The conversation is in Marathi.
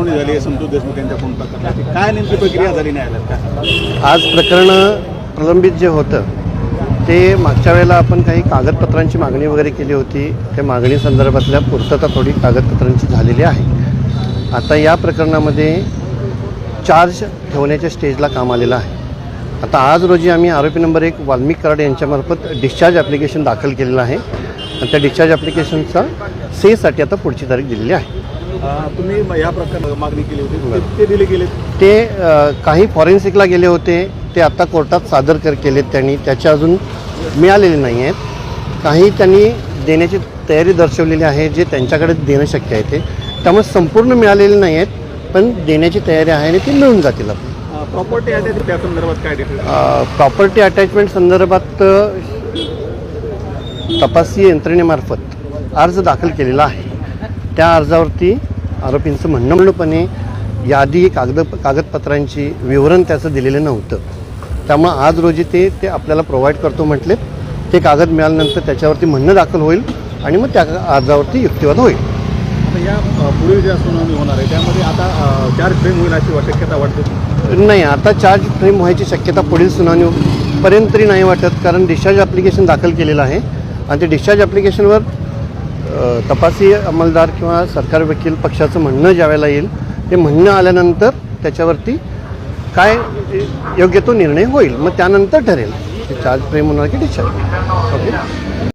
सुनावणी झाली आहे संतोष देशमुख यांच्या फोन प्रकरणाची, काय नेमकी प्रक्रिया झाली न्यायालयात काय? आज प्रकरण प्रलंबित जे होतं ते मागच्या वेळेला आपण काही कागदपत्रांची मागणी वगैरे केली होती. त्या मागणी संदर्भातल्या पूर्तता थोडी कागदपत्रांची झालेली आहे. आता या प्रकरणामध्ये चार्ज ठेवण्याच्या स्टेजला काम आलेलं आहे. आता आज रोजी आम्ही आरोपी नंबर 1 वाल्मिक कराड यांच्यामार्फत डिस्चार्ज ॲप्लिकेशन दाखल केलेलं आहे आणि त्या डिस्चार्ज ॲप्लिकेशनचा सेसाठी आता पुढची तारीख दिलेली आहे. तुम्ही या प्रकरणात मागणी केली होती, ते दिले गेले? ते काही फॉरेन्सिकला गेले होते, ते आता कोर्टात सादर केलेत त्यांनी, त्याचे अजून मिळालेले नाही आहेत. काही त्यांनी देण्याची तयारी दर्शवलेली आहे, जे त्यांच्याकडे देणं शक्य आहे ते. त्यामुळे संपूर्ण मिळालेले नाही आहेत, पण देण्याची तयारी आहे आणि ते मिळून जातील. प्रॉपर्टी अटॅचमेंट त्या संदर्भात काय डिटेल? प्रॉपर्टी अटॅचमेंट संदर्भात तपासी यंत्रणेमार्फत अर्ज दाखल केलेला आहे. त्या अर्जावरती आरोपींचं म्हणणं यादी कागदपत्रांची विवरण त्याचं दिलेलं नव्हतं. त्यामुळं आज रोजी ते आपल्याला प्रोव्हाइड करतो म्हटले. ते कागद मिळाल्यानंतर त्याच्यावरती म्हणणं दाखल होईल आणि मग त्या अर्जावरती युक्तिवाद होईल. आता या पुढील ज्या सुनावणी होणार आहे त्यामध्ये आता चार्ज फ्रेम होईल अशी शक्यता वाटते? नाही, आता चार्ज फ्रेम व्हायची शक्यता पुढील सुनावणीपर्यंत तरी नाही वाटत, कारण डिस्चार्ज ॲप्लिकेशन दाखल केलेलं आहे आणि ते डिस्चार्ज ॲप्लिकेशनवर तपासी अंमलदार किंवा सरकारी वकील पक्षाचं म्हणणं ज्यावेळेला येईल, ते म्हणणं आल्यानंतर त्याच्यावरती काय योग्य तो निर्णय होईल. मग त्यानंतर ठरेल की चार्ज फ्रेम होणार की डिस्चार्ज. ओके.